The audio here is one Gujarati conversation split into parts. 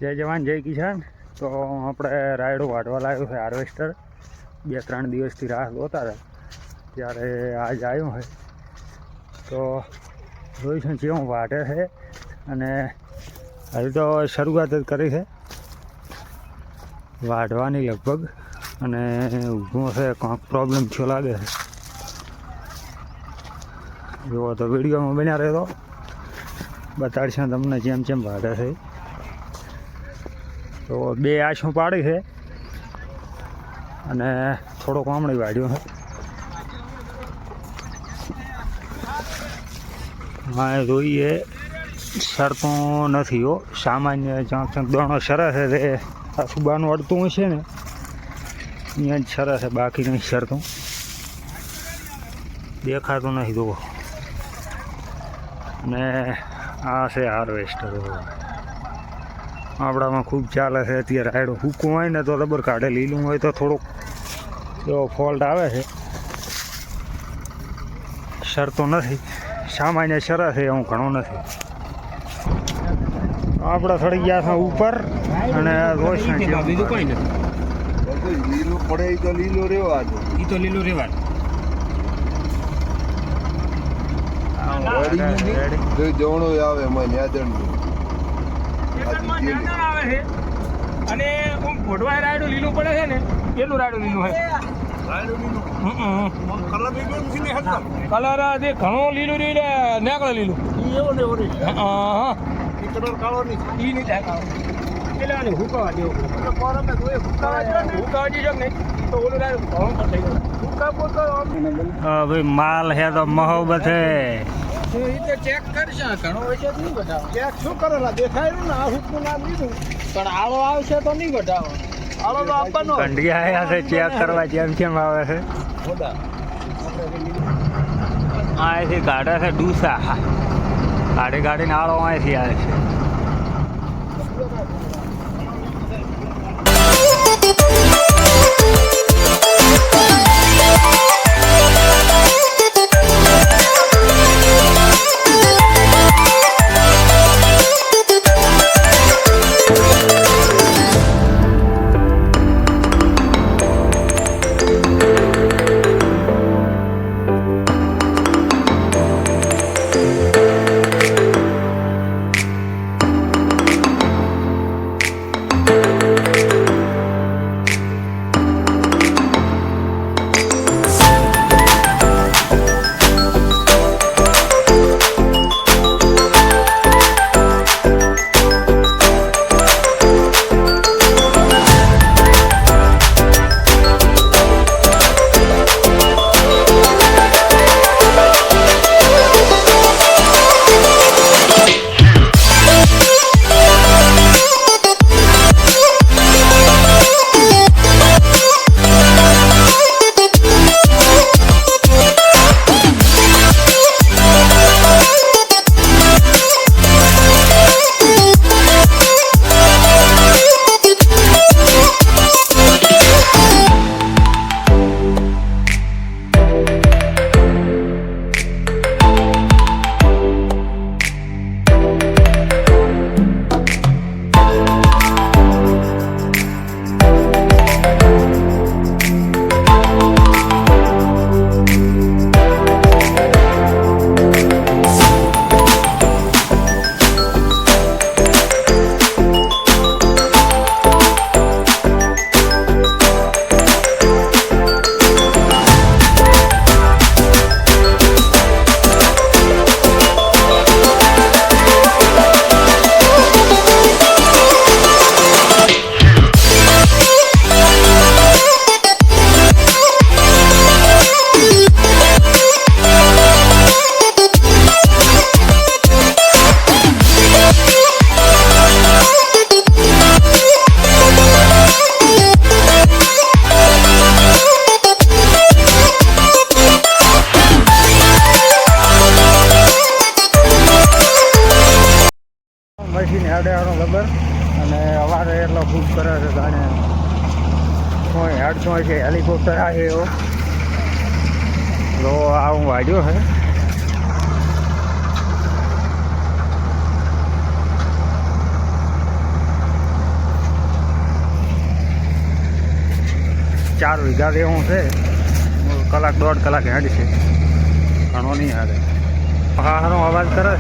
જય જવાન જય કિસાન. તો આપણે રાયડો વાઢવા લાવ્યો છે હાર્વેસ્ટર. 2-3 દિવસથી રાહ જોતા હતા, ત્યારે આજ આવ્યું છે. તો જોઈશું કેવું વાઢે છે, અને હજુ તો શરૂઆત જ કરી છે વાઢવાની લગભગ. અને ઊભું છે, કંઈક પ્રોબ્લેમ થયો લાગે છે. જુઓ તો વિડીયોમાં બન્યા રહેતો, બતાડશે તમને જેમ વાઢે છે. તો 2 આંસુ પાડી છે અને થોડોક આમળી વાઢ્યો છે. હા જોઈએ, સરતો નથી હો, સામાન્ય જ્યાં દોણો સરસ છે તે આ સુબાનું અડતું છે ને અહીંયા જ સરસ છે, બાકી નહીં સરતું, દેખાતું નથી જુઓ. અને આ છે હાર્વેસ્ટર. આપણામાં ખૂબ ચાલે છે અત્યારે. રાયડો સૂકું હોય ને તો રબર કાઢે, લીલું હોય તો થોડુંક એવો ફોલ્ટ આવે છે. સરતો નથી, સામાન્ય સરસ છે, એવું ઘણું નથી. આપણે ચડી ગયા છે ઉપર, અને રોશની બીજું કોઈ નથી. લીલું પડે તો લીલું રેવા દો, ઈ તો લીલું રેવા જવણો આવે એમાં ન્યાદણ આવે છે. અને ફોટવા રાયડું લીલું પડે છે ને, એટલું રાયડું લીલું છે. કલર જે ઘણો લીલું રહ્યું નેકળે લીલું હા કલર કાળો નહીં, ઈ નહીં થાય કાળો. એટલે આને હુકાવા દેવો હુકાવા દેજો ને તો ઓલું રાયડું ઘણું પણ થઈ ગયું. હુકાવો તો ભાઈ માલ હે તો મહોબત હે. ઈ તો ચેક કરશે, ઘણો હોય છે નહીં બતાવો. ચેક શું કરેલા દેખાયું ને, આ હુકનું નામ લીધું, પણ આળો આવશે તો નહીં બતાવો. આળો તો આપવાનો કંડિયા આવ્યા છે ચેક કરવા, જેમ આવે છે. અહીંથી કાઢે છે ડૂસા, કાઢીને આળો અહીંથી આવે છે. મશીન હેડવાનો ખબર, અને અવાજ એટલો ખૂબ કરે છે. જાણે કોઈ હેડતો હોય છે, હેલિકોપ્ટર આવે એવો. તો આ હું વાગ્યો છે. 4 વીઘા જેવું છે. કલાક 1.5 કલાક હેડ છે, ઘણો નહીં હારે. પહાડનો અવાજ કરે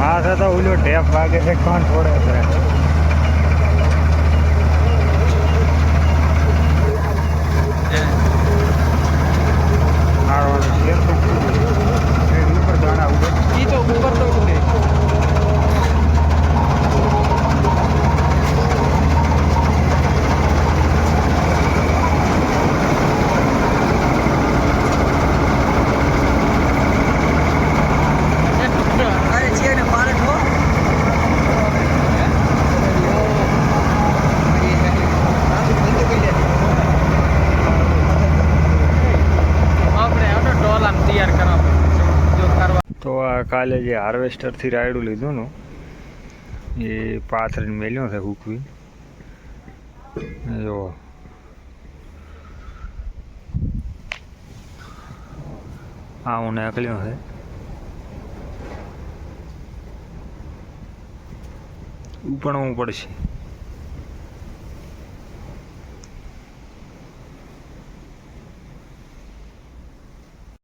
માથે તો ઓલો ટેપ વાગે છે, કોણ છોડે છે. તો આ કાલે જે હાર્વેસ્ટરથી રાયડું લીધું ને એ પાથરીને મેલ્યો છે હૂકવી. જો આ હું નીકળ્યો છે. ઉપણવું પડશે.